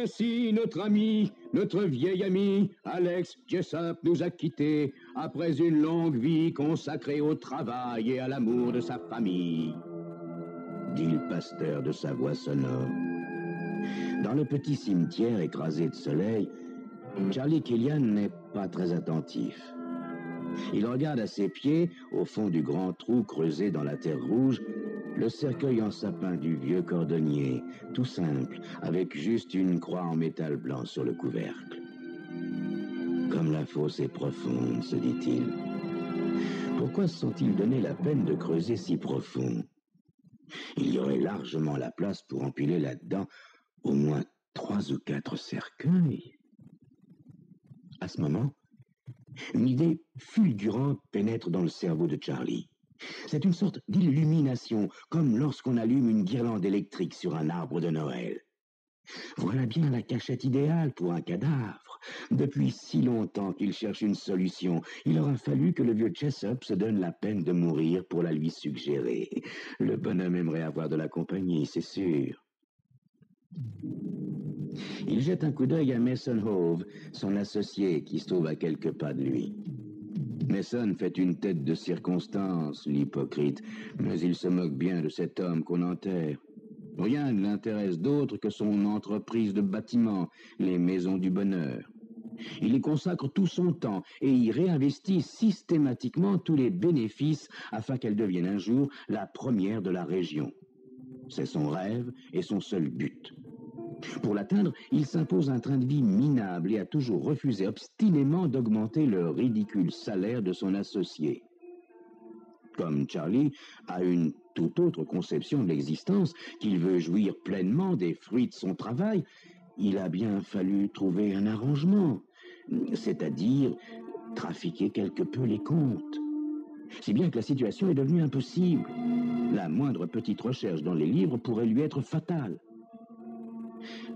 Voici notre ami, notre vieil ami, Alex Jessup nous a quittés après une longue vie consacrée au travail et à l'amour de sa famille, dit le pasteur de sa voix sonore. Dans le petit cimetière écrasé de soleil, Charlie Killian n'est pas très attentif. Il regarde à ses pieds, au fond du grand trou creusé dans la terre rouge, le cercueil en sapin du vieux cordonnier, tout simple, avec juste une croix en métal blanc sur le couvercle. Comme la fosse est profonde, se dit-il. Pourquoi se sont-ils donné la peine de creuser si profond? Il y aurait largement la place pour empiler là-dedans au moins 3 ou 4 cercueils. À ce moment, une idée fulgurante pénètre dans le cerveau de Charlie. C'est une sorte d'illumination, comme lorsqu'on allume une guirlande électrique sur un arbre de Noël. Voilà bien la cachette idéale pour un cadavre. Depuis si longtemps qu'il cherche une solution, il aura fallu que le vieux Jessup se donne la peine de mourir pour la lui suggérer. Le bonhomme aimerait avoir de la compagnie, c'est sûr. Il jette un coup d'œil à Mason Hove, son associé, qui se trouve à quelques pas de lui. Mason fait une tête de circonstance, l'hypocrite, mais il se moque bien de cet homme qu'on enterre. Rien ne l'intéresse d'autre que son entreprise de bâtiment, les Maisons du Bonheur. Il y consacre tout son temps et y réinvestit systématiquement tous les bénéfices afin qu'elle devienne un jour la première de la région. C'est son rêve et son seul but. Pour l'atteindre, il s'impose un train de vie minable et a toujours refusé obstinément d'augmenter le ridicule salaire de son associé. Comme Charlie a une toute autre conception de l'existence, qu'il veut jouir pleinement des fruits de son travail, il a bien fallu trouver un arrangement, c'est-à-dire trafiquer quelque peu les comptes. Si bien que la situation est devenue impossible. La moindre petite recherche dans les livres pourrait lui être fatale.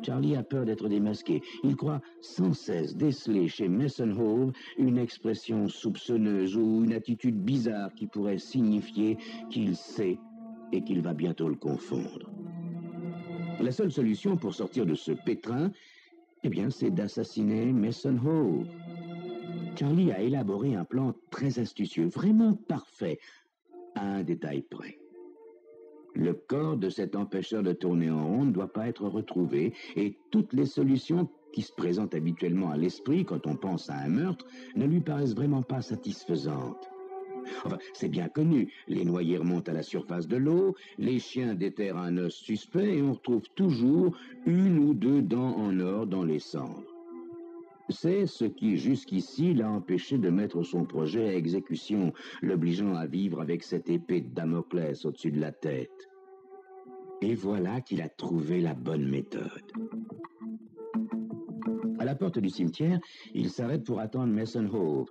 Charlie a peur d'être démasqué. Il croit sans cesse déceler chez Mason Hove une expression soupçonneuse ou une attitude bizarre qui pourrait signifier qu'il sait et qu'il va bientôt le confondre. La seule solution pour sortir de ce pétrin, eh bien, c'est d'assassiner Mason Hove. Charlie a élaboré un plan très astucieux, vraiment parfait, à un détail près. Le corps de cet empêcheur de tourner en rond ne doit pas être retrouvé et toutes les solutions qui se présentent habituellement à l'esprit quand on pense à un meurtre ne lui paraissent vraiment pas satisfaisantes. Enfin, c'est bien connu, les noyés remontent à la surface de l'eau, les chiens déterrent un os suspect et on retrouve toujours 1 ou 2 dents en or dans les cendres. C'est ce qui, jusqu'ici, l'a empêché de mettre son projet à exécution, l'obligeant à vivre avec cette épée de Damoclès au-dessus de la tête. Et voilà qu'il a trouvé la bonne méthode. À la porte du cimetière, il s'arrête pour attendre Mason Hove.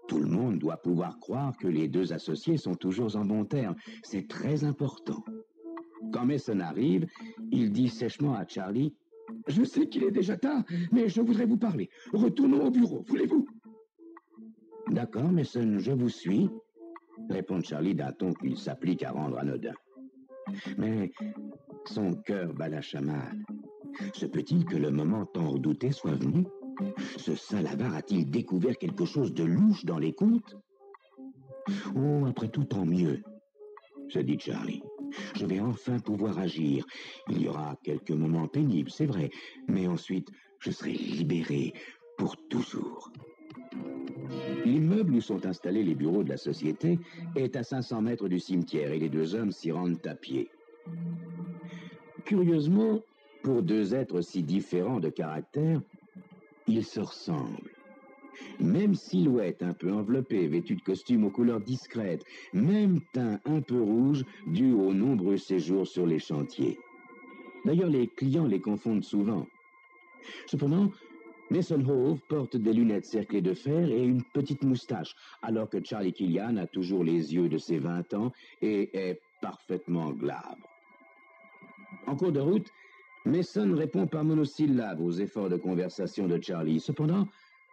Tout le monde doit pouvoir croire que les 2 associés sont toujours en bons termes. C'est très important. Quand Mason arrive, il dit sèchement à Charlie: « Je sais qu'il est déjà tard, mais je voudrais vous parler. Retournons au bureau, voulez-vous » ? « D'accord, Mason, je vous suis, » répond Charlie d'un ton qu'il s'applique à rendre anodin. Mais son cœur bat la chamade. Se peut-il que le moment tant redouté soit venu? Ce sale avare a-t-il découvert quelque chose de louche dans les comptes? Oh, après tout, tant mieux, se dit Charlie. Je vais enfin pouvoir agir. Il y aura quelques moments pénibles, c'est vrai, mais ensuite, je serai libéré pour toujours. L'immeuble où sont installés les bureaux de la société est à 500 mètres du cimetière et les 2 hommes s'y rendent à pied. Curieusement, pour 2 êtres si différents de caractère, ils se ressemblent. Même silhouette un peu enveloppée, vêtue de costumes aux couleurs discrètes, même teint un peu rouge dû aux nombreux séjours sur les chantiers. D'ailleurs, les clients les confondent souvent. Cependant, Mason Hove porte des lunettes cerclées de fer et une petite moustache, alors que Charlie Killian a toujours les yeux de ses 20 ans et est parfaitement glabre. En cours de route, Mason répond par monosyllabes aux efforts de conversation de Charlie. Cependant,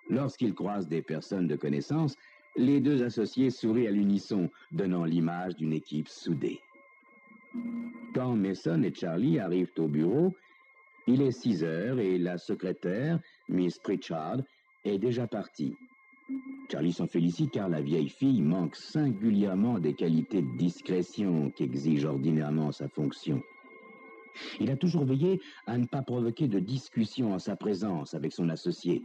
lorsqu'il croise des personnes de connaissance, les 2 associés sourient à l'unisson, donnant l'image d'une équipe soudée. Quand Mason et Charlie arrivent au bureau, Il est 6 heures et la secrétaire, Miss Pritchard, est déjà partie. Charlie s'en félicite car la vieille fille manque singulièrement des qualités de discrétion qu'exige ordinairement sa fonction. Il a toujours veillé à ne pas provoquer de discussion en sa présence avec son associé.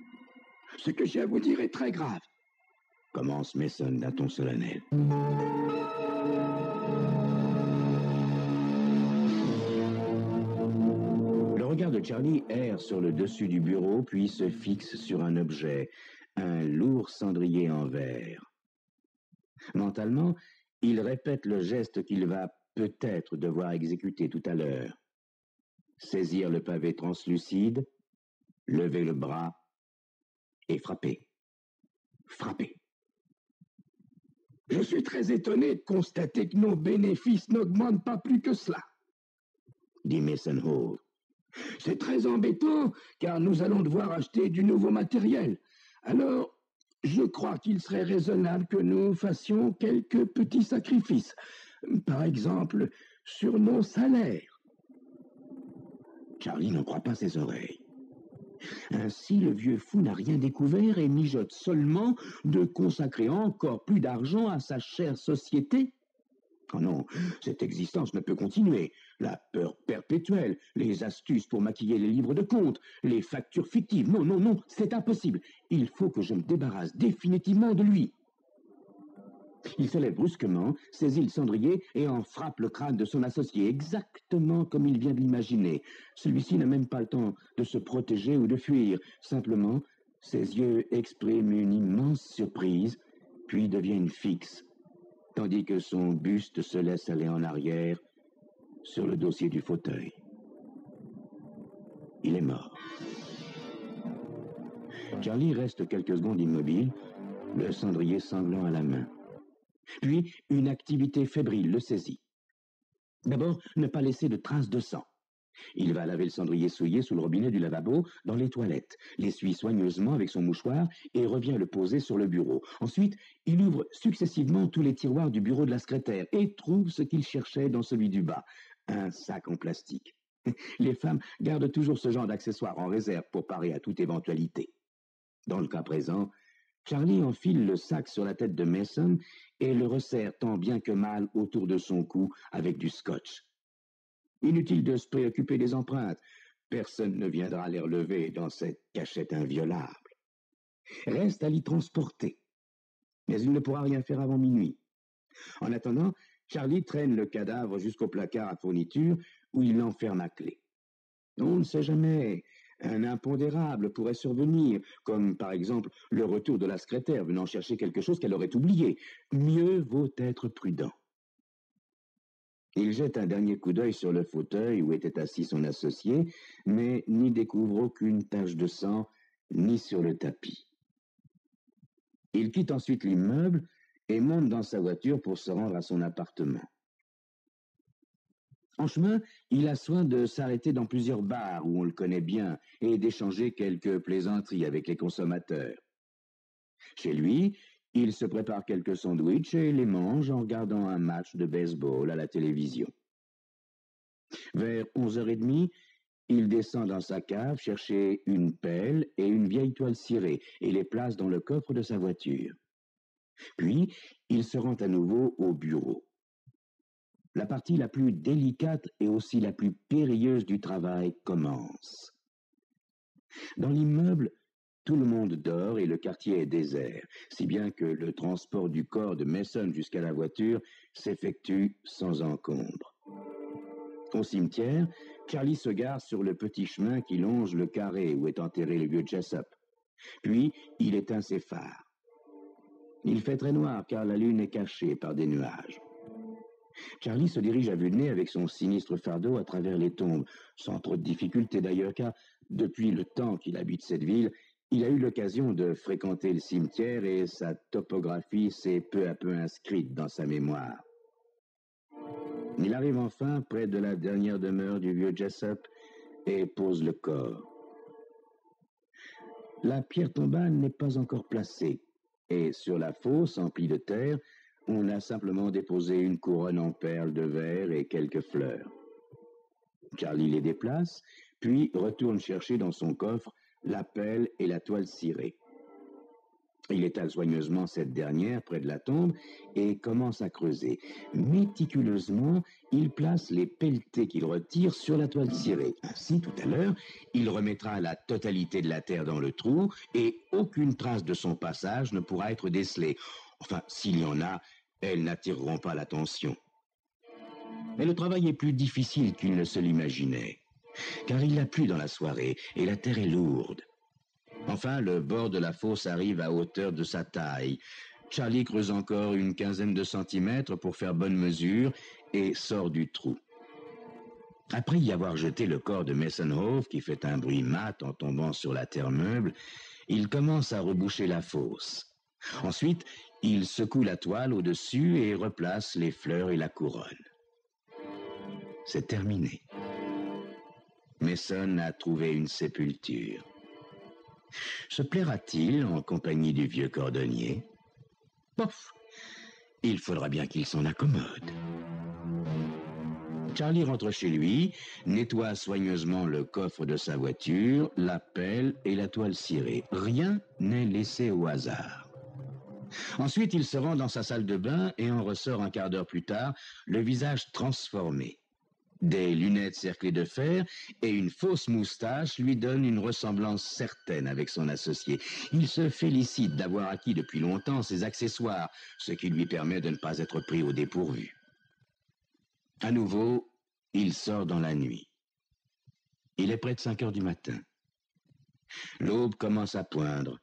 « Ce que j'ai à vous dire est très grave », commence Mason d'un ton solennel. Le regard de Charlie erre sur le dessus du bureau, puis se fixe sur un objet, un lourd cendrier en verre. Mentalement, il répète le geste qu'il va peut-être devoir exécuter tout à l'heure. Saisir le pavé translucide, lever le bras et frapper. Frapper. Je suis très étonné de constater que nos bénéfices n'augmentent pas plus que cela, dit Mason Hove. C'est très embêtant, car nous allons devoir acheter du nouveau matériel. Alors, je crois qu'il serait raisonnable que nous fassions quelques petits sacrifices. Par exemple, sur nos salaires. Charlie n'en croit pas ses oreilles. Ainsi, le vieux fou n'a rien découvert et mijote seulement de consacrer encore plus d'argent à sa chère société. Oh non, cette existence ne peut continuer. La peur perpétuelle, les astuces pour maquiller les livres de compte, les factures fictives. Non, non, non, c'est impossible. Il faut que je me débarrasse définitivement de lui. Il se lève brusquement, saisit le cendrier et en frappe le crâne de son associé, exactement comme il vient de l'imaginer. Celui-ci n'a même pas le temps de se protéger ou de fuir. Simplement, ses yeux expriment une immense surprise, puis deviennent fixes, tandis que son buste se laisse aller en arrière sur le dossier du fauteuil. Il est mort. Charlie reste quelques secondes immobile, le cendrier sanglant à la main. Puis, une activité fébrile le saisit. D'abord, ne pas laisser de traces de sang. Il va laver le cendrier souillé sous le robinet du lavabo dans les toilettes, l'essuie soigneusement avec son mouchoir et revient le poser sur le bureau. Ensuite, il ouvre successivement tous les tiroirs du bureau de la secrétaire et trouve ce qu'il cherchait dans celui du bas, un sac en plastique. Les femmes gardent toujours ce genre d'accessoires en réserve pour parer à toute éventualité. Dans le cas présent, Charlie enfile le sac sur la tête de Mason et le resserre tant bien que mal autour de son cou avec du scotch. Inutile de se préoccuper des empreintes. Personne ne viendra les relever dans cette cachette inviolable. Reste à l'y transporter. Mais il ne pourra rien faire avant minuit. En attendant, Charlie traîne le cadavre jusqu'au placard à fourniture où il l'enferme à clé. On ne sait jamais. Un impondérable pourrait survenir, comme par exemple le retour de la secrétaire venant chercher quelque chose qu'elle aurait oublié. Mieux vaut être prudent. Il jette un dernier coup d'œil sur le fauteuil où était assis son associé, mais n'y découvre aucune tache de sang, ni sur le tapis. Il quitte ensuite l'immeuble et monte dans sa voiture pour se rendre à son appartement. En chemin, il a soin de s'arrêter dans plusieurs bars où on le connaît bien et d'échanger quelques plaisanteries avec les consommateurs. Chez lui, il se prépare quelques sandwichs et les mange en regardant un match de baseball à la télévision. Vers 11h30, il descend dans sa cave chercher une pelle et une vieille toile cirée et les place dans le coffre de sa voiture. Puis, il se rend à nouveau au bureau. La partie la plus délicate et aussi la plus périlleuse du travail commence. Dans l'immeuble, tout le monde dort et le quartier est désert, si bien que le transport du corps de Mason jusqu'à la voiture s'effectue sans encombre. Au cimetière, Charlie se gare sur le petit chemin qui longe le carré où est enterré le vieux Jessup. Puis, il éteint ses phares. Il fait très noir car la lune est cachée par des nuages. Charlie se dirige à vue de nez avec son sinistre fardeau à travers les tombes, sans trop de difficulté d'ailleurs, car depuis le temps qu'il habite cette ville, il a eu l'occasion de fréquenter le cimetière et sa topographie s'est peu à peu inscrite dans sa mémoire. Il arrive enfin près de la dernière demeure du vieux Jessup et pose le corps. La pierre tombale n'est pas encore placée, et sur la fosse emplie de terre, on a simplement déposé une couronne en perles de verre et quelques fleurs. Charlie les déplace, puis retourne chercher dans son coffre la pelle et la toile cirée. Il étale soigneusement cette dernière près de la tombe et commence à creuser. Méticuleusement, il place les pelletés qu'il retire sur la toile cirée. Ainsi, tout à l'heure, il remettra la totalité de la terre dans le trou et aucune trace de son passage ne pourra être décelée. Enfin, s'il y en a, elles n'attireront pas l'attention. Mais le travail est plus difficile qu'il ne se l'imaginait, car il a plu dans la soirée et la terre est lourde. Enfin, le bord de la fosse arrive à hauteur de sa taille. Charlie creuse encore une quinzaine de centimètres pour faire bonne mesure et sort du trou. Après y avoir jeté le corps de Mason Hove, qui fait un bruit mat en tombant sur la terre meuble, il commence à reboucher la fosse. Ensuite, il secoue la toile au-dessus et replace les fleurs et la couronne. C'est terminé. Mason a trouvé une sépulture. Se plaira-t-il en compagnie du vieux cordonnier? Bof, il faudra bien qu'il s'en accommode. Charlie rentre chez lui, nettoie soigneusement le coffre de sa voiture, la pelle et la toile cirée. Rien n'est laissé au hasard. Ensuite, il se rend dans sa salle de bain et en ressort un quart d'heure plus tard, le visage transformé. Des lunettes cerclées de fer et une fausse moustache lui donnent une ressemblance certaine avec son associé. Il se félicite d'avoir acquis depuis longtemps ses accessoires, ce qui lui permet de ne pas être pris au dépourvu. À nouveau, il sort dans la nuit. Il est près de 5 heures du matin. L'aube commence à poindre.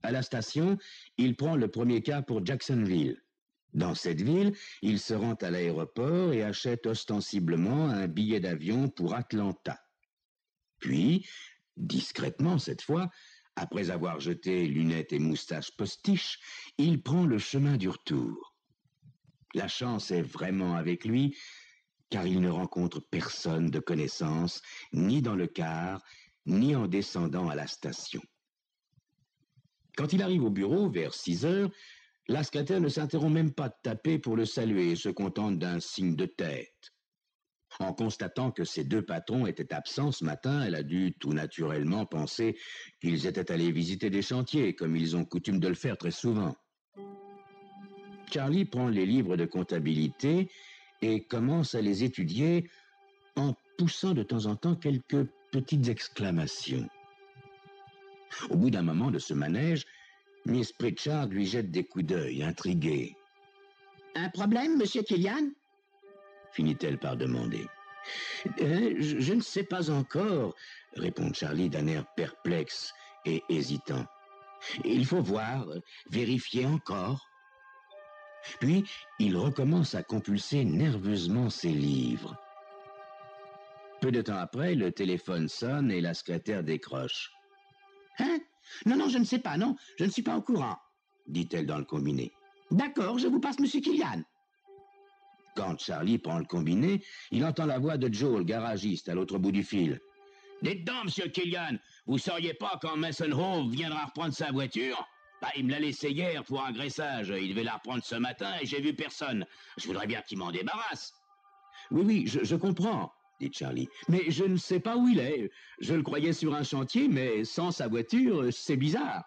À la station, il prend le premier car pour Jacksonville. Dans cette ville, il se rend à l'aéroport et achète ostensiblement un billet d'avion pour Atlanta. Puis, discrètement cette fois, après avoir jeté lunettes et moustaches postiches, il prend le chemin du retour. La chance est vraiment avec lui, car il ne rencontre personne de connaissance, ni dans le car, ni en descendant à la station. Quand il arrive au bureau, vers 6 heures, la secrétaire ne s'interrompt même pas de taper pour le saluer et se contente d'un signe de tête. En constatant que ses deux patrons étaient absents ce matin, elle a dû tout naturellement penser qu'ils étaient allés visiter des chantiers, comme ils ont coutume de le faire très souvent. Charlie prend les livres de comptabilité et commence à les étudier en poussant de temps en temps quelques petites exclamations. Au bout d'un moment de ce manège, Miss Pritchard lui jette des coups d'œil, intriguée. « Un problème, monsieur Killian ?» finit-elle par demander. Je ne sais pas encore, » répond Charlie d'un air perplexe et hésitant. « Il faut voir, vérifier encore. » Puis, il recommence à compulser nerveusement ses livres. Peu de temps après, le téléphone sonne et la secrétaire décroche. « Hein ? Non, je ne sais pas, non, je ne suis pas au courant, » dit-elle dans le combiné. « D'accord, je vous passe monsieur Killian. » Quand Charlie prend le combiné, il entend la voix de Joe, le garagiste, à l'autre bout du fil. « Dites donc, monsieur Killian, vous sauriez pas quand Mason Hove viendra reprendre sa voiture ? Il me l'a laissée hier pour un graissage, il devait la reprendre ce matin et j'ai vu personne. Je voudrais bien qu'il m'en débarrasse. » « Oui, je comprends, » dit Charlie. « Mais je ne sais pas où il est. Je le croyais sur un chantier, mais sans sa voiture, c'est bizarre. »«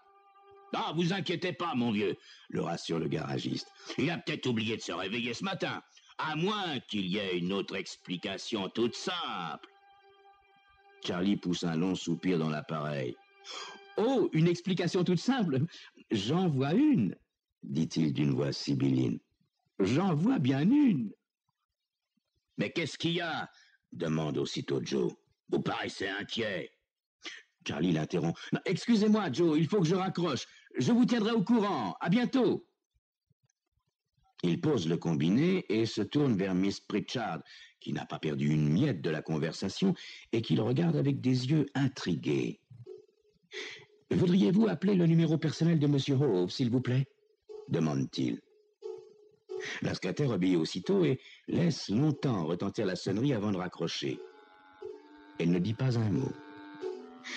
Ah, vous inquiétez pas, mon vieux, » le rassure le garagiste. « Il a peut-être oublié de se réveiller ce matin, à moins qu'il y ait une autre explication toute simple. » Charlie pousse un long soupir dans l'appareil. « Oh, une explication toute simple ? J'en vois une, » dit-il d'une voix sibylline. « J'en vois bien une. »« Mais qu'est-ce qu'il y a ?» demande aussitôt Joe. « Vous paraissez inquiet. » Charlie l'interrompt. « Excusez-moi, Joe, il faut que je raccroche. Je vous tiendrai au courant. À bientôt. » Il pose le combiné et se tourne vers Miss Pritchard, qui n'a pas perdu une miette de la conversation et qui le regarde avec des yeux intrigués. « Voudriez-vous appeler le numéro personnel de Monsieur Hove, s'il vous plaît ?» demande-t-il. La secrétaire obéit aussitôt et laisse longtemps retentir la sonnerie avant de raccrocher. Elle ne dit pas un mot.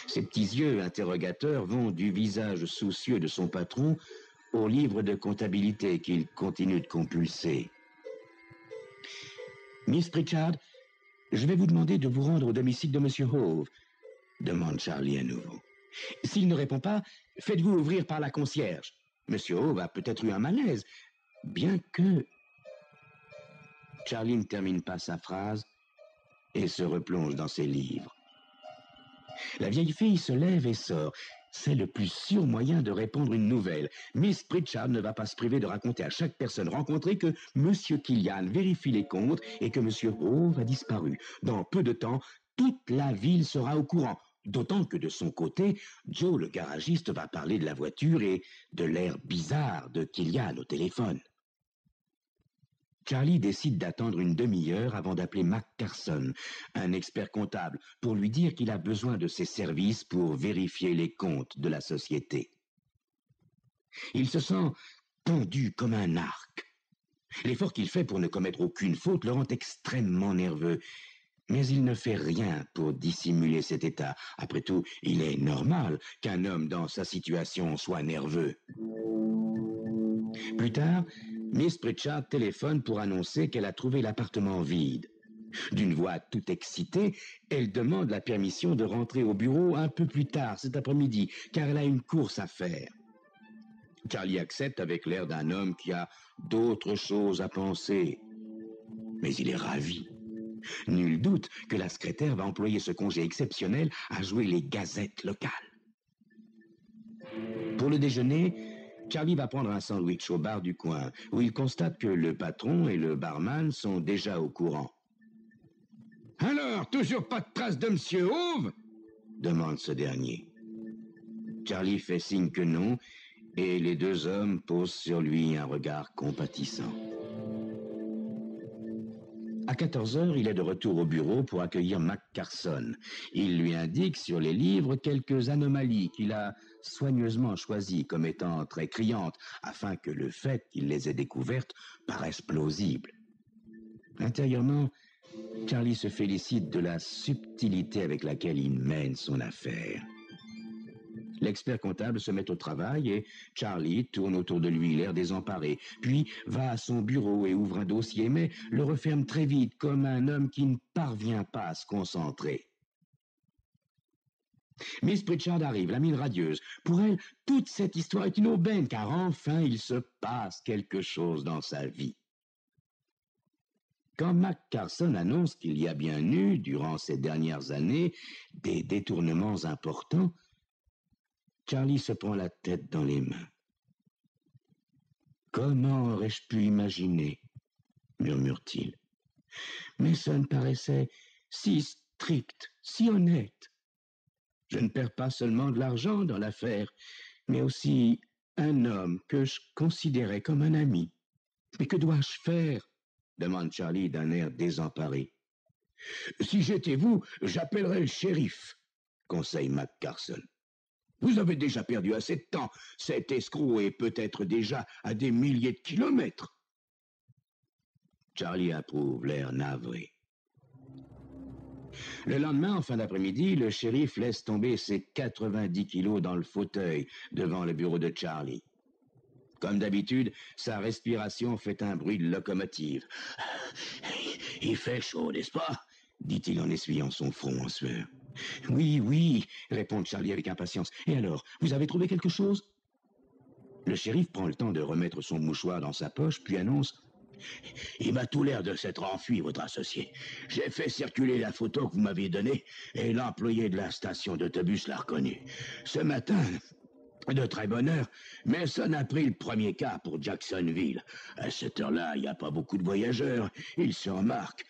Ses petits yeux interrogateurs vont du visage soucieux de son patron au livre de comptabilité qu'il continue de compulser. « Miss Pritchard, « Je vais vous demander de vous rendre au domicile de Monsieur Hove, demande Charlie à nouveau. S'il ne répond pas, faites-vous ouvrir par la concierge. Monsieur Hove a peut-être eu un malaise, bien que... Charlie ne termine pas sa phrase et se replonge dans ses livres. La vieille fille se lève et sort. C'est le plus sûr moyen de répandre une nouvelle. Miss Pritchard ne va pas se priver de raconter à chaque personne rencontrée que Monsieur Killian vérifie les comptes et que Monsieur Hove a disparu. Dans peu de temps, toute la ville sera au courant. D'autant que de son côté, Joe le garagiste va parler de la voiture et de l'air bizarre de Killian au téléphone. Charlie décide d'attendre une demi-heure avant d'appeler Mac Carson, un expert comptable, pour lui dire qu'il a besoin de ses services pour vérifier les comptes de la société. Il se sent tendu comme un arc. L'effort qu'il fait pour ne commettre aucune faute le rend extrêmement nerveux. Mais il ne fait rien pour dissimuler cet état. Après tout, il est normal qu'un homme dans sa situation soit nerveux. Plus tard, Miss Pritchard téléphone pour annoncer qu'elle a trouvé l'appartement vide. D'une voix tout excitée, elle demande la permission de rentrer au bureau un peu plus tard cet après-midi, car elle a une course à faire. Charlie accepte avec l'air d'un homme qui a d'autres choses à penser. Mais il est ravi. Nul doute que la secrétaire va employer ce congé exceptionnel à jouer les gazettes locales. Pour le déjeuner, Charlie va prendre un sandwich au bar du coin, où il constate que le patron et le barman sont déjà au courant. « Alors, toujours pas de trace de Monsieur Hove ?» demande ce dernier. Charlie fait signe que non, et les deux hommes posent sur lui un regard compatissant. À 14h, il est de retour au bureau pour accueillir Mac Carson. Il lui indique sur les livres quelques anomalies qu'il a soigneusement choisies comme étant très criantes, afin que le fait qu'il les ait découvertes paraisse plausible. Intérieurement, Charlie se félicite de la subtilité avec laquelle il mène son affaire. L'expert comptable se met au travail et Charlie tourne autour de lui l'air désemparé, puis va à son bureau et ouvre un dossier, mais le referme très vite comme un homme qui ne parvient pas à se concentrer. Miss Pritchard arrive, la mine radieuse. Pour elle, toute cette histoire est une aubaine, car enfin il se passe quelque chose dans sa vie. Quand Mac Carson annonce qu'il y a bien eu, durant ces dernières années, des détournements importants, Charlie se prend la tête dans les mains. « Comment aurais-je pu imaginer ?» murmure-t-il. « Mason paraissait si strict, si honnête. Je ne perds pas seulement de l'argent dans l'affaire, mais aussi un homme que je considérais comme un ami. Mais que dois-je faire ?» demande Charlie d'un air désemparé. « Si j'étais vous, j'appellerais le shérif, » conseille Mac Carson. Vous avez déjà perdu assez de temps. Cet escroc est peut-être déjà à des milliers de kilomètres. Charlie approuve, l'air navré. Le lendemain, en fin d'après-midi, le shérif laisse tomber ses 90 kilos dans le fauteuil devant le bureau de Charlie. Comme d'habitude, sa respiration fait un bruit de locomotive. « Il fait chaud, n'est-ce pas ?» dit-il en essuyant son front en sueur. « Oui, oui, » répond Charlie avec impatience. « Et alors, vous avez trouvé quelque chose ?» Le shérif prend le temps de remettre son mouchoir dans sa poche, puis annonce « Il m'a tout l'air de s'être enfui, votre associé. J'ai fait circuler la photo que vous m'aviez donnée, et l'employé de la station d'autobus l'a reconnue. Ce matin, de très bonne heure, Mason a pris le premier car pour Jacksonville. À cette heure-là, il n'y a pas beaucoup de voyageurs, il se remarque.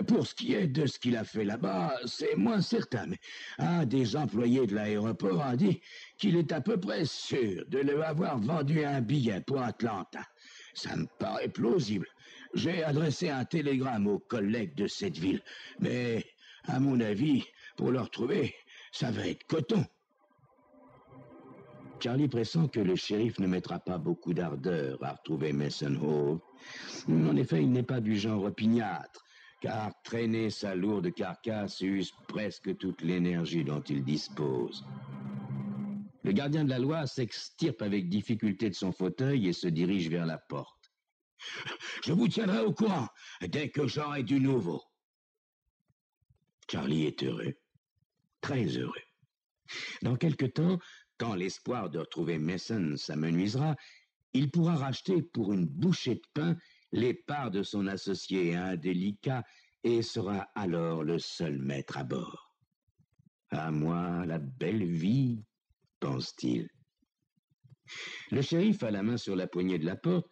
Pour ce qui est de ce qu'il a fait là-bas, c'est moins certain, mais un des employés de l'aéroport a dit qu'il est à peu près sûr de lui avoir vendu un billet pour Atlanta. Ça me paraît plausible. J'ai adressé un télégramme aux collègues de cette ville, mais, à mon avis, pour le retrouver, ça va être coton. Charlie pressent que le shérif ne mettra pas beaucoup d'ardeur à retrouver Mason Hove. En effet, il n'est pas du genre opiniâtre, car traîner sa lourde carcasse use presque toute l'énergie dont il dispose. Le gardien de la loi s'extirpe avec difficulté de son fauteuil et se dirige vers la porte. « Je vous tiendrai au courant dès que j'aurai du nouveau. » Charlie est heureux, très heureux. Dans quelque temps, quand l'espoir de retrouver Mason s'amenuisera, il pourra racheter pour une bouchée de pain les parts de son associé indélicat et sera alors le seul maître à bord. À moi, la belle vie, pense-t-il. Le shérif a la main sur la poignée de la porte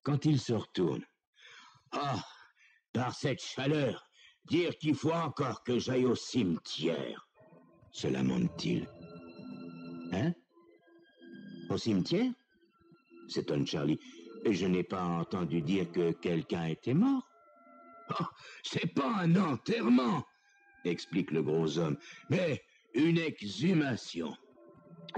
quand il se retourne. « Ah, par cette chaleur, dire qu'il faut encore que j'aille au cimetière, se lamente-t-il. Hein? Au cimetière? S'étonne Charlie. Je n'ai pas entendu dire que quelqu'un était mort. Oh, c'est pas un enterrement, explique le gros homme, mais une exhumation.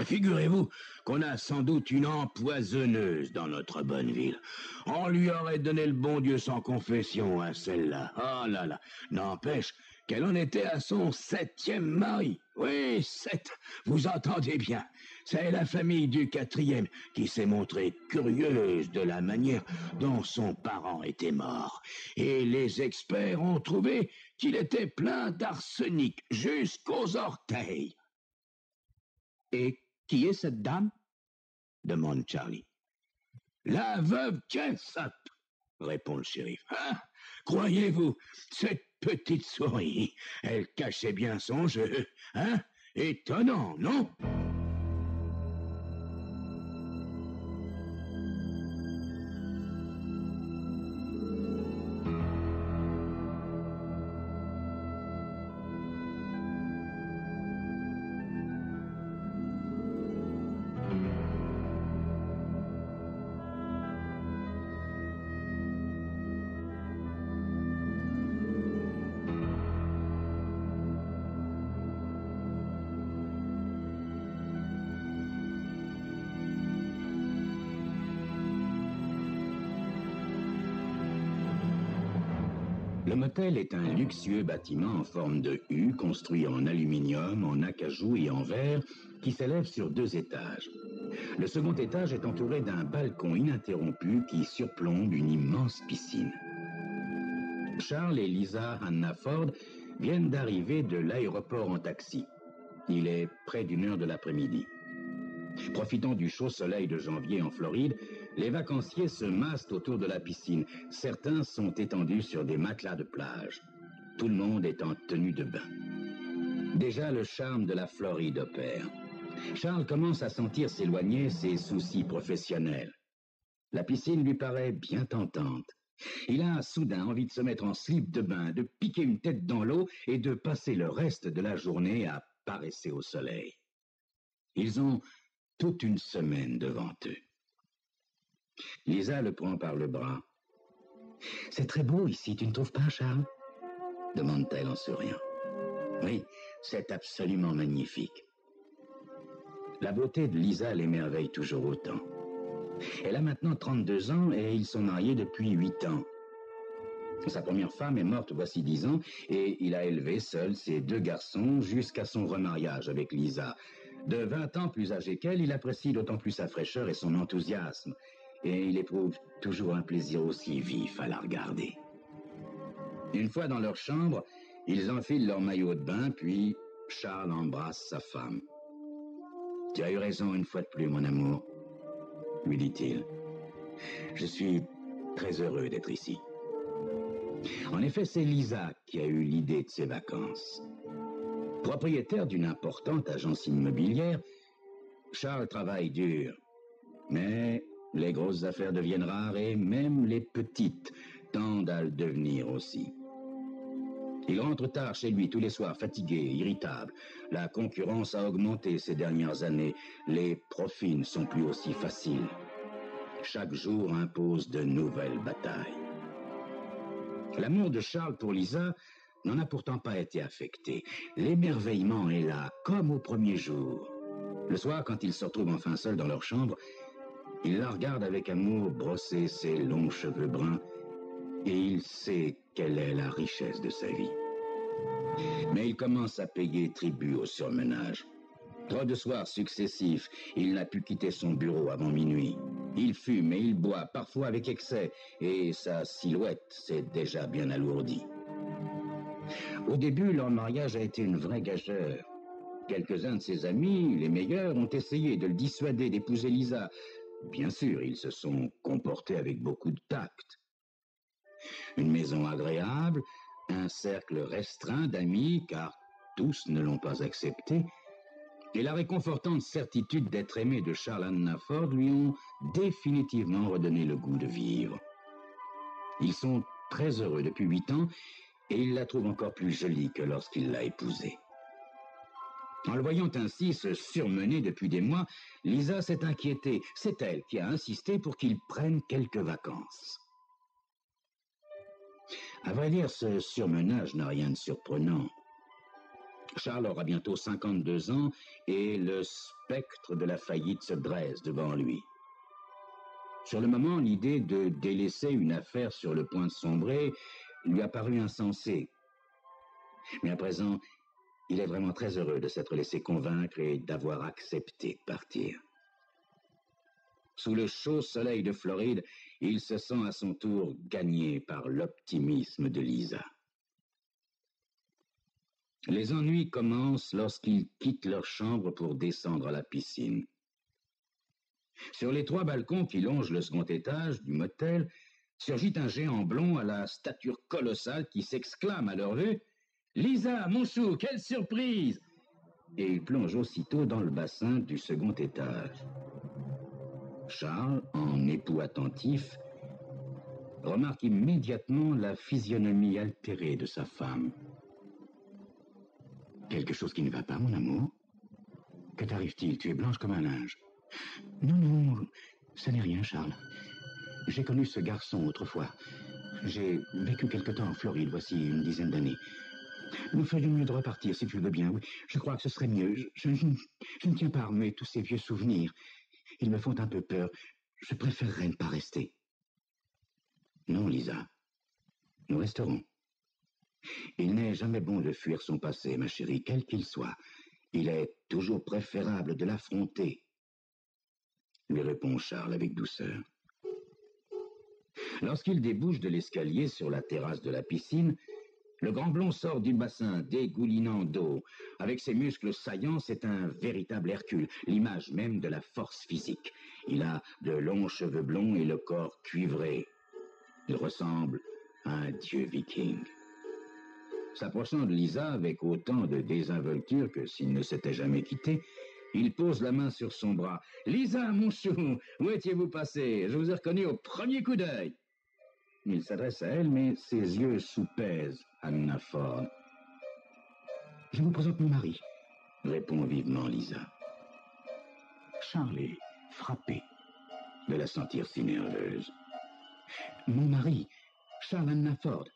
Figurez-vous qu'on a sans doute une empoisonneuse dans notre bonne ville. On lui aurait donné le bon Dieu sans confession à celle-là. Oh là là, n'empêche qu'elle en était à son 7e mari. Oui, 7, vous entendez bien. C'est la famille du 4e qui s'est montrée curieuse de la manière dont son parent était mort. Et les experts ont trouvé qu'il était plein d'arsenic jusqu'aux orteils. Et qui est cette dame? Demande Charlie. La veuve Jessup, répond le shérif. Hein? Croyez-vous, cette petite souris, elle cachait bien son jeu, hein? Étonnant, non? Le motel est un luxueux bâtiment en forme de U, construit en aluminium, en acajou et en verre, qui s'élève sur 2 étages. Le second étage est entouré d'un balcon ininterrompu qui surplombe une immense piscine. Charles et Lisa Hannaford viennent d'arriver de l'aéroport en taxi. Il est près d'1h de l'après-midi. Profitant du chaud soleil de janvier en Floride, les vacanciers se massent autour de la piscine. Certains sont étendus sur des matelas de plage. Tout le monde est en tenue de bain. Déjà, le charme de la Floride opère. Charles commence à sentir s'éloigner ses soucis professionnels. La piscine lui paraît bien tentante. Il a soudain envie de se mettre en slip de bain, de piquer une tête dans l'eau et de passer le reste de la journée à paresser au soleil. Ils ont toute une semaine devant eux. Lisa le prend par le bras. « C'est très beau ici, tu ne trouves pas, Charles ?» demande-t-elle en souriant. « Oui, c'est absolument magnifique. » La beauté de Lisa l'émerveille toujours autant. Elle a maintenant 32 ans et ils sont mariés depuis 8 ans. Sa première femme est morte voici 10 ans et il a élevé seul ses 2 garçons jusqu'à son remariage avec Lisa. De 20 ans plus âgé qu'elle, il apprécie d'autant plus sa fraîcheur et son enthousiasme. Et il éprouve toujours un plaisir aussi vif à la regarder. Une fois dans leur chambre, ils enfilent leur maillot de bain, puis Charles embrasse sa femme. « Tu as eu raison une fois de plus, mon amour, » lui dit-il. « Je suis très heureux d'être ici. » En effet, c'est Lisa qui a eu l'idée de ces vacances. Propriétaire d'une importante agence immobilière, Charles travaille dur, mais les grosses affaires deviennent rares et même les petites tendent à le devenir aussi. Il rentre tard chez lui tous les soirs, fatigué, irritable. La concurrence a augmenté ces dernières années. Les profits ne sont plus aussi faciles. Chaque jour impose de nouvelles batailles. L'amour de Charles pour Lisa n'en a pourtant pas été affecté. L'émerveillement est là, comme au premier jour. Le soir, quand ils se retrouvent enfin seuls dans leur chambre, il la regarde avec amour brosser ses longs cheveux bruns et il sait quelle est la richesse de sa vie. Mais il commence à payer tribut au surmenage. 3 de soirs successifs, il n'a pu quitter son bureau avant minuit. Il fume et il boit, parfois avec excès, et sa silhouette s'est déjà bien alourdie. Au début, leur mariage a été une vraie gageure. Quelques-uns de ses amis, les meilleurs, ont essayé de le dissuader d'épouser Lisa. Bien sûr, ils se sont comportés avec beaucoup de tact. Une maison agréable, un cercle restreint d'amis, car tous ne l'ont pas accepté, et la réconfortante certitude d'être aimé de Charles Hannaford lui ont définitivement redonné le goût de vivre. Ils sont très heureux depuis 8 ans, et il la trouve encore plus jolie que lorsqu'il l'a épousée. En le voyant ainsi se surmener depuis des mois, Lisa s'est inquiétée. C'est elle qui a insisté pour qu'il prenne quelques vacances. À vrai dire, ce surmenage n'a rien de surprenant. Charles aura bientôt 52 ans et le spectre de la faillite se dresse devant lui. Sur le moment, l'idée de délaisser une affaire sur le point de sombrer lui a paru insensée. Mais à présent, il est vraiment très heureux de s'être laissé convaincre et d'avoir accepté de partir. Sous le chaud soleil de Floride, il se sent à son tour gagné par l'optimisme de Lisa. Les ennuis commencent lorsqu'ils quittent leur chambre pour descendre à la piscine. Sur les 3 balcons qui longent le second étage du motel, surgit un géant blond à la stature colossale qui s'exclame à leur vue « Lisa, mon chou, quelle surprise !» Et il plonge aussitôt dans le bassin du second étage. Charles, en époux attentif, remarque immédiatement la physionomie altérée de sa femme. « Quelque chose qui ne va pas, mon amour? Que t'arrive-t-il? Tu es blanche comme un linge. » « Non, non, ça n'est rien, Charles. J'ai connu ce garçon autrefois. J'ai vécu quelque temps en Floride, voici une dizaine d'années. Nous ferions mieux de repartir, si tu le veux bien. Oui, je crois que ce serait mieux. Je ne tiens pas à remuer tous ces vieux souvenirs. Ils me font un peu peur. Je préférerais ne pas rester. » Non, Lisa. Nous resterons. Il n'est jamais bon de fuir son passé, ma chérie, quel qu'il soit. Il est toujours préférable de l'affronter, lui répond Charles avec douceur. Lorsqu'il débouche de l'escalier sur la terrasse de la piscine, le grand blond sort du bassin dégoulinant d'eau. Avec ses muscles saillants, c'est un véritable Hercule, l'image même de la force physique. Il a de longs cheveux blonds et le corps cuivré. Il ressemble à un dieu viking. S'approchant de Lisa avec autant de désinvolture que s'il ne s'était jamais quitté, il pose la main sur son bras. « Lisa, mon chou, où étiez-vous passé? Je vous ai reconnu au premier coup d'œil. » Il s'adresse à elle, mais ses yeux soupèsent Hannaford. « Je vous présente mon mari, » répond vivement Lisa. Charles est frappé de la sentir si nerveuse. « Mon mari, Charles Hannaford, »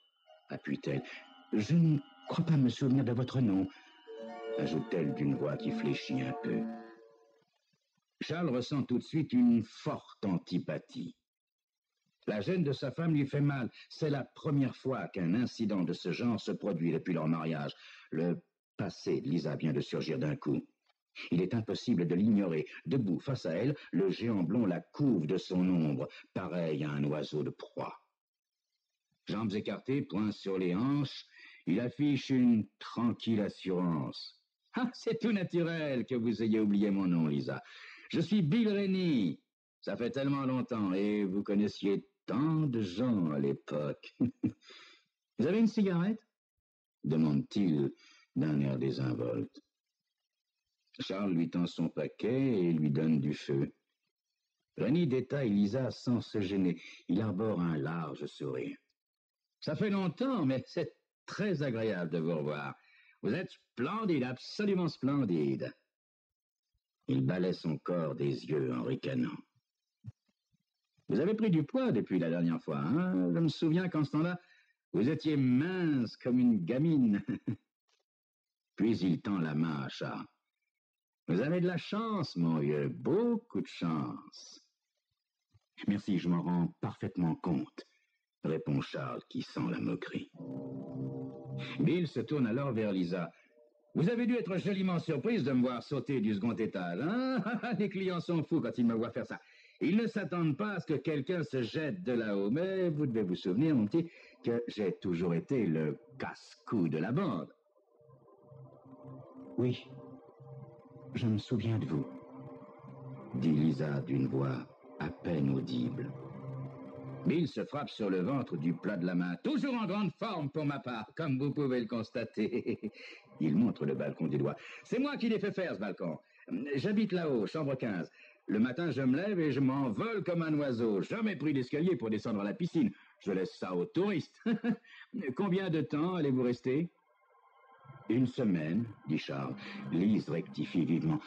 appuie-t-elle. « Je ne crois pas me souvenir de votre nom, » ajoute-t-elle d'une voix qui fléchit un peu. Charles ressent tout de suite une forte antipathie. La gêne de sa femme lui fait mal. C'est la première fois qu'un incident de ce genre se produit depuis leur mariage. Le passé de Lisa vient de surgir d'un coup. Il est impossible de l'ignorer. Debout face à elle, le géant blond la couve de son ombre, pareil à un oiseau de proie. Jambes écartées, poings sur les hanches, il affiche une tranquille assurance. « Ah, c'est tout naturel que vous ayez oublié mon nom, Lisa. Je suis Bill Rennie. Ça fait tellement longtemps et vous connaissiez tant de gens à l'époque. » « Vous avez une cigarette ?» demande-t-il d'un air désinvolte. Charles lui tend son paquet et lui donne du feu. Rennie détaille Lisa sans se gêner. Il arbore un large sourire. « Ça fait longtemps, mais c'est très agréable de vous revoir. Vous êtes splendide, absolument splendide. » Il balaie son corps des yeux en ricanant. « Vous avez pris du poids depuis la dernière fois, hein? Je me souviens qu'en ce temps-là, vous étiez mince comme une gamine. » Puis il tend la main à Charles. « Vous avez de la chance, mon vieux, beaucoup de chance. »« Merci, je m'en rends parfaitement compte, » répond Charles qui sent la moquerie. Bill se tourne alors vers Lisa. « Vous avez dû être joliment surprise de me voir sauter du second étage, hein? Les clients sont fous quand ils me voient faire ça. Ils ne s'attendent pas à ce que quelqu'un se jette de là-haut, mais vous devez vous souvenir, mon petit, que j'ai toujours été le casse-cou de la bande. Oui, je me souviens de vous, dit Lisa d'une voix à peine audible. Bill se frappe sur le ventre du plat de la main, toujours en grande forme pour ma part, comme vous pouvez le constater. Il montre le balcon du doigt. C'est moi qui l'ai fait faire, ce balcon. J'habite là-haut, chambre 15. Le matin, je me lève et je m'envole comme un oiseau. Jamais pris l'escalier pour descendre à la piscine. Je laisse ça aux touristes. Combien de temps allez-vous rester? Une semaine, dit Charles. Lise rectifie vivement.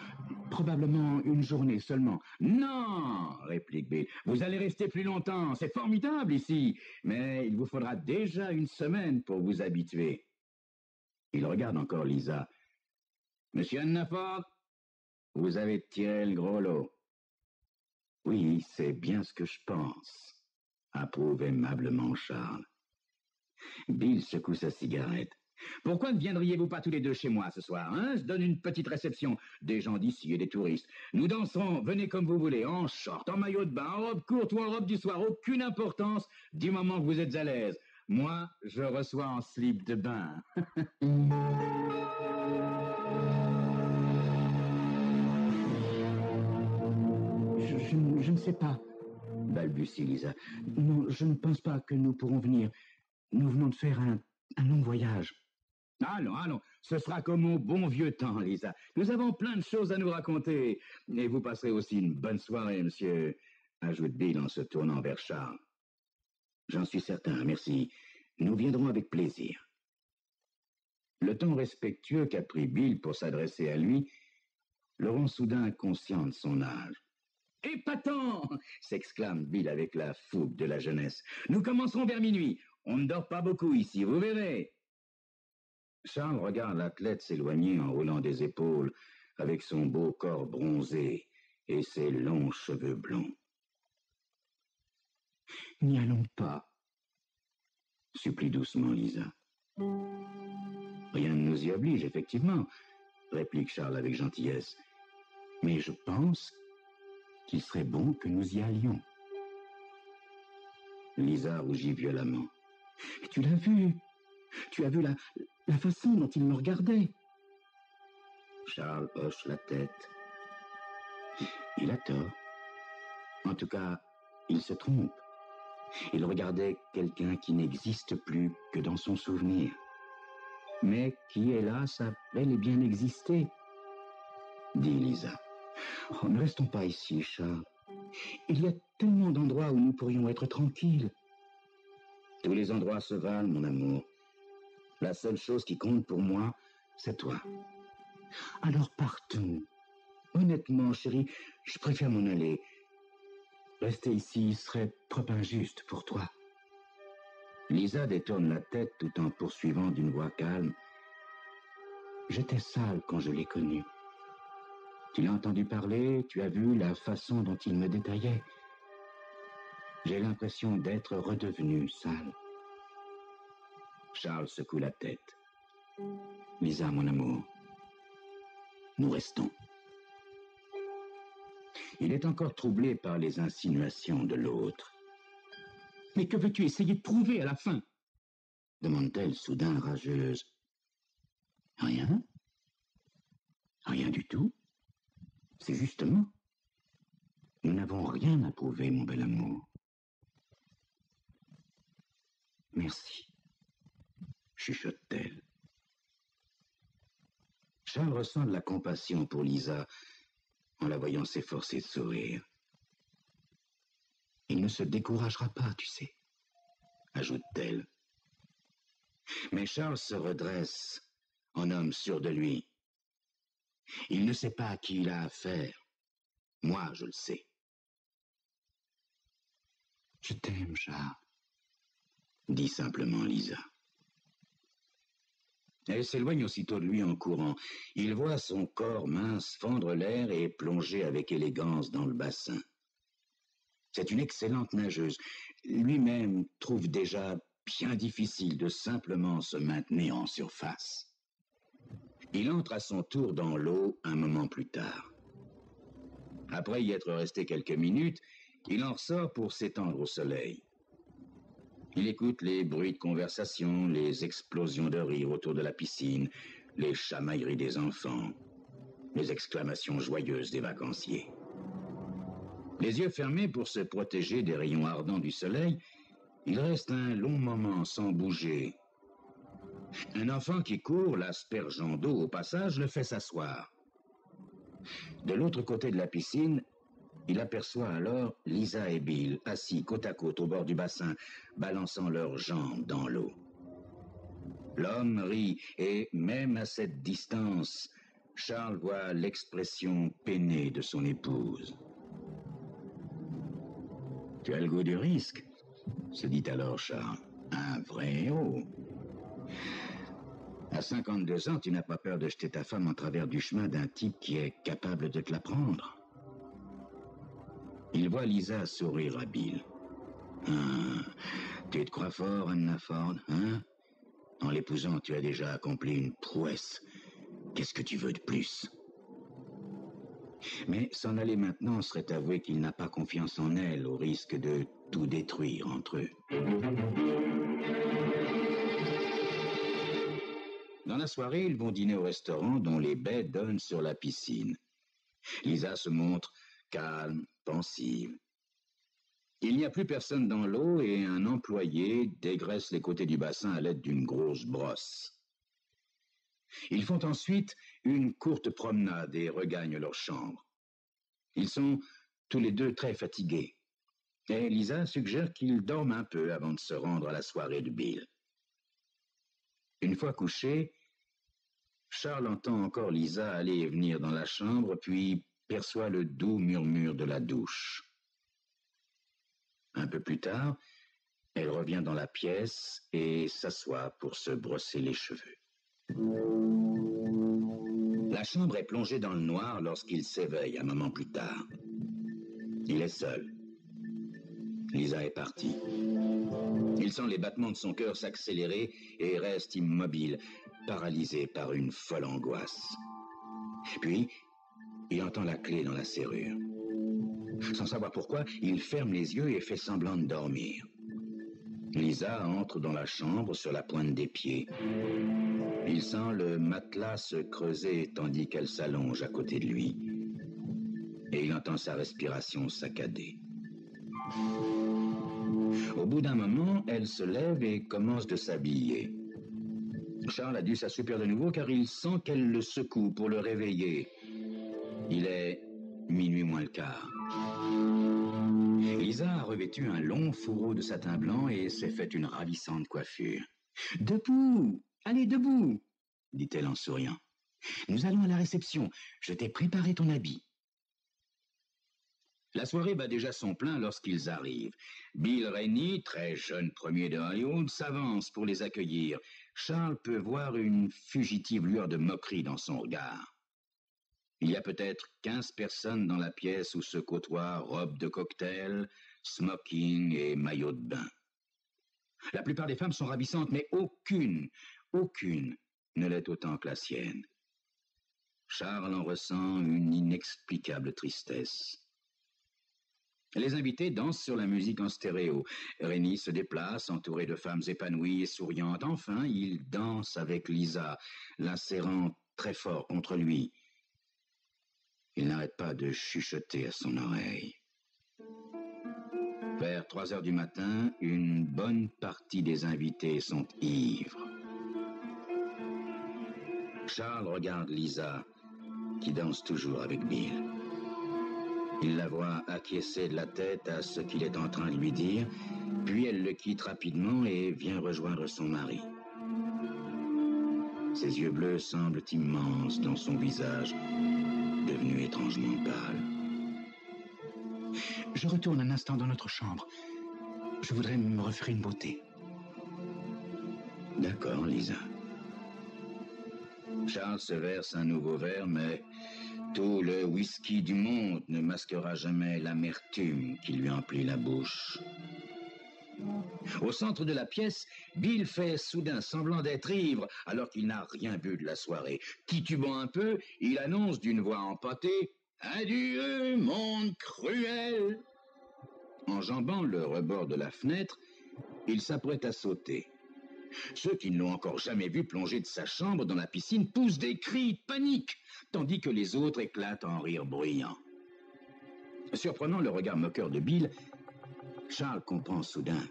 Probablement une journée seulement. Non, réplique Bill. Vous allez rester plus longtemps. C'est formidable ici. Mais il vous faudra déjà une semaine pour vous habituer. Il regarde encore Lisa. Monsieur Hannaford, vous avez tiré le gros lot. Oui, c'est bien ce que je pense, approuve aimablement Charles. Bill secoue sa cigarette. Pourquoi ne viendriez-vous pas tous les deux chez moi ce soir, hein? Je donne une petite réception. Des gens d'ici et des touristes. Nous danserons, venez comme vous voulez, en short, en maillot de bain, en robe courte ou en robe du soir. Aucune importance du moment que vous êtes à l'aise. Moi, je reçois en slip de bain. Je ne sais pas, balbutie Lisa. Non, je ne pense pas que nous pourrons venir. Nous venons de faire un long voyage. Allons, allons, ce sera comme au bon vieux temps, Lisa. Nous avons plein de choses à nous raconter. Et vous passerez aussi une bonne soirée, monsieur, ajoute Bill en se tournant vers Charles. J'en suis certain, merci. Nous viendrons avec plaisir. Le ton respectueux qu'a pris Bill pour s'adresser à lui le rend soudain conscient de son âge. Épatant! S'exclame Bill avec la fougue de la jeunesse. Nous commencerons vers minuit. On ne dort pas beaucoup ici, vous verrez. Charles regarde l'athlète s'éloigner en roulant des épaules avec son beau corps bronzé et ses longs cheveux blonds. N'y allons pas, supplie doucement Lisa. Rien ne nous y oblige, effectivement, réplique Charles avec gentillesse. Mais je pense qu'il serait bon que nous y allions. Lisa rougit violemment. Tu l'as vu? Tu as vu la façon dont il me regardait? Charles hoche la tête. Il a tort. En tout cas, il se trompe. Il regardait quelqu'un qui n'existe plus que dans son souvenir, mais qui, hélas, a bel et bien existé, dit Lisa. Oh, ne restons pas ici, Charles. Il y a tellement d'endroits où nous pourrions être tranquilles. Tous les endroits se valent, mon amour. La seule chose qui compte pour moi, c'est toi. Alors partons. Honnêtement, chérie, je préfère m'en aller. Rester ici serait trop injuste pour toi. Lisa détourne la tête tout en poursuivant d'une voix calme. J'étais sale quand je l'ai connu. Tu l'as entendu parler, tu as vu la façon dont il me détaillait. J'ai l'impression d'être redevenu sale. Charles secoue la tête. Lisa, mon amour, nous restons. Il est encore troublé par les insinuations de l'autre. Mais que veux-tu essayer de prouver à la fin? Demande-t-elle soudain rageuse. Rien. Rien du tout. C'est justement. Nous n'avons rien à prouver, mon bel amour. Merci, chuchote-t-elle. Charles ressent de la compassion pour Lisa en la voyant s'efforcer de sourire. Il ne se découragera pas, tu sais, ajoute-t-elle. Mais Charles se redresse en homme sûr de lui. Il ne sait pas à qui il a affaire. Moi, je le sais. Je t'aime, Charles, dit simplement Lisa. Elle s'éloigne aussitôt de lui en courant. Il voit son corps mince fendre l'air et plonger avec élégance dans le bassin. C'est une excellente nageuse. Lui-même trouve déjà bien difficile de simplement se maintenir en surface. Il entre à son tour dans l'eau un moment plus tard. Après y être resté quelques minutes, il en ressort pour s'étendre au soleil. Il écoute les bruits de conversation, les explosions de rire autour de la piscine, les chamailleries des enfants, les exclamations joyeuses des vacanciers. Les yeux fermés pour se protéger des rayons ardents du soleil, il reste un long moment sans bouger. Un enfant qui court, l'aspergeant d'eau au passage, le fait s'asseoir. De l'autre côté de la piscine, il aperçoit alors Lisa et Bill, assis côte à côte au bord du bassin, balançant leurs jambes dans l'eau. L'homme rit et, même à cette distance, Charles voit l'expression peinée de son épouse. « Tu as le goût du risque », se dit alors Charles. « Un vrai héros. À 52 ans, tu n'as pas peur de jeter ta femme en travers du chemin d'un type qui est capable de te la prendre. » Il voit Lisa sourire à Bill. « Ah, tu te crois fort, Anna Ford, hein? En l'épousant, tu as déjà accompli une prouesse. Qu'est-ce que tu veux de plus ?» Mais s'en aller maintenant serait avouer qu'il n'a pas confiance en elle, au risque de tout détruire entre eux. Dans la soirée, ils vont dîner au restaurant dont les baies donnent sur la piscine. Lisa se montre calme, pensive. Il n'y a plus personne dans l'eau et un employé dégraisse les côtés du bassin à l'aide d'une grosse brosse. Ils font ensuite une courte promenade et regagnent leur chambre. Ils sont tous les deux très fatigués. Et Lisa suggère qu'ils dorment un peu avant de se rendre à la soirée de Bill. Une fois couché, Charles entend encore Lisa aller et venir dans la chambre, puis perçoit le doux murmure de la douche. Un peu plus tard, elle revient dans la pièce et s'assoit pour se brosser les cheveux. La chambre est plongée dans le noir lorsqu'il s'éveille un moment plus tard. Il est seul. Lisa est partie. Il sent les battements de son cœur s'accélérer et reste immobile, paralysé par une folle angoisse. Puis, il entend la clé dans la serrure. Sans savoir pourquoi, il ferme les yeux et fait semblant de dormir. Lisa entre dans la chambre sur la pointe des pieds. Il sent le matelas se creuser tandis qu'elle s'allonge à côté de lui. Et il entend sa respiration saccadée. Au bout d'un moment, elle se lève et commence de s'habiller. Charles a dû s'assoupir de nouveau car il sent qu'elle le secoue pour le réveiller. Il est minuit moins le quart. Lisa a revêtu un long fourreau de satin blanc et s'est fait une ravissante coiffure. « Debout! Allez, debout !» dit-elle en souriant. « Nous allons à la réception. Je t'ai préparé ton habit. » La soirée bat déjà son plein lorsqu'ils arrivent. Bill Rainey, très jeune premier de Hollywood, s'avance pour les accueillir. Charles peut voir une fugitive lueur de moquerie dans son regard. Il y a peut-être 15 personnes dans la pièce où se côtoient robes de cocktail, smoking et maillot de bain. La plupart des femmes sont ravissantes, mais aucune ne l'est autant que la sienne. Charles en ressent une inexplicable tristesse. Les invités dansent sur la musique en stéréo. Rainey se déplace, entouré de femmes épanouies et souriantes. Enfin, il danse avec Lisa, la serrant très fort contre lui. Il n'arrête pas de chuchoter à son oreille. Vers 3 heures du matin, une bonne partie des invités sont ivres. Charles regarde Lisa, qui danse toujours avec Bill. Il la voit acquiescer de la tête à ce qu'il est en train de lui dire, puis elle le quitte rapidement et vient rejoindre son mari. Ses yeux bleus semblent immenses dans son visage, devenu étrangement pâle. « Je retourne un instant dans notre chambre. Je voudrais me refaire une beauté. » « D'accord, Lisa. » Charles se verse un nouveau verre, mais tout le whisky du monde ne masquera jamais l'amertume qui lui emplit la bouche. Au centre de la pièce, Bill fait soudain semblant d'être ivre alors qu'il n'a rien bu de la soirée. Titubant un peu, il annonce d'une voix empâtée « Adieu, monde cruel !» Enjambant le rebord de la fenêtre, il s'apprête à sauter. Ceux qui ne l'ont encore jamais vu plonger de sa chambre dans la piscine poussent des cris de panique, tandis que les autres éclatent en rire bruyant. Surprenant le regard moqueur de Bill, Charles comprend soudain.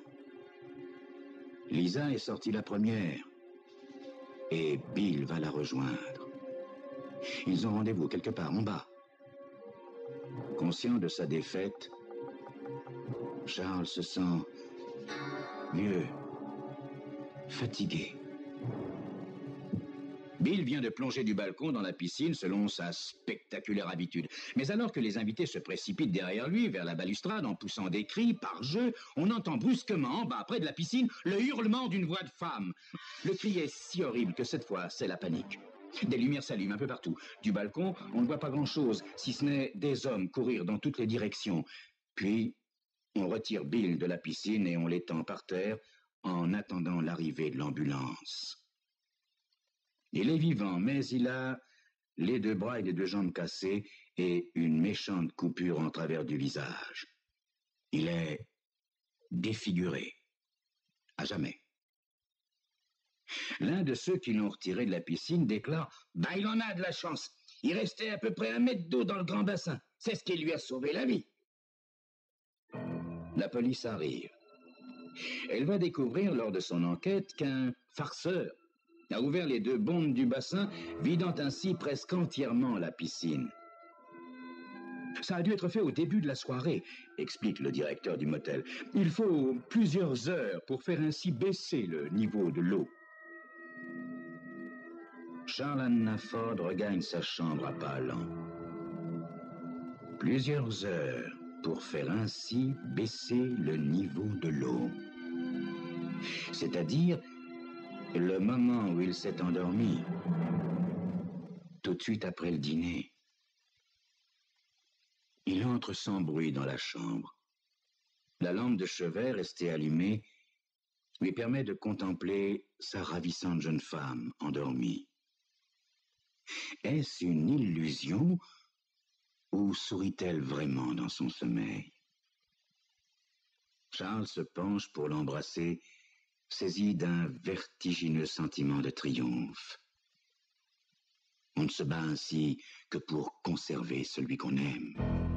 Lisa est sortie la première, et Bill va la rejoindre. Ils ont rendez-vous quelque part en bas. Conscient de sa défaite, Charles se sent mieux, fatigué. Bill vient de plonger du balcon dans la piscine selon sa spectaculaire habitude. Mais alors que les invités se précipitent derrière lui, vers la balustrade, en poussant des cris, par jeu, on entend brusquement, en bas, près de la piscine, le hurlement d'une voix de femme. Le cri est si horrible que cette fois, c'est la panique. Des lumières s'allument un peu partout. Du balcon, on ne voit pas grand-chose, si ce n'est des hommes courir dans toutes les directions. Puis, on retire Bill de la piscine et on l'étend par terre en attendant l'arrivée de l'ambulance. Il est vivant, mais il a les 2 bras et les 2 jambes cassés et une méchante coupure en travers du visage. Il est défiguré, à jamais. L'un de ceux qui l'ont retiré de la piscine déclare « Ben, il en a de la chance. Il restait à peu près 1 mètre d'eau dans le grand bassin. C'est ce qui lui a sauvé la vie. » La police arrive. Elle va découvrir lors de son enquête qu'un farceur a ouvert les 2 bombes du bassin, vidant ainsi presque entièrement la piscine. Ça a dû être fait au début de la soirée, explique le directeur du motel. Il faut plusieurs heures pour faire ainsi baisser le niveau de l'eau. Charles Hannaford regagne sa chambre à pas lents. Plusieurs heures pour faire ainsi baisser le niveau de l'eau. C'est-à-dire le moment où il s'est endormi, tout de suite après le dîner. Il entre sans bruit dans la chambre. La lampe de chevet restée allumée lui permet de contempler sa ravissante jeune femme endormie. Est-ce une illusion ou sourit-elle vraiment dans son sommeil? Charles se penche pour l'embrasser, saisi d'un vertigineux sentiment de triomphe. On ne se bat ainsi que pour conserver celui qu'on aime.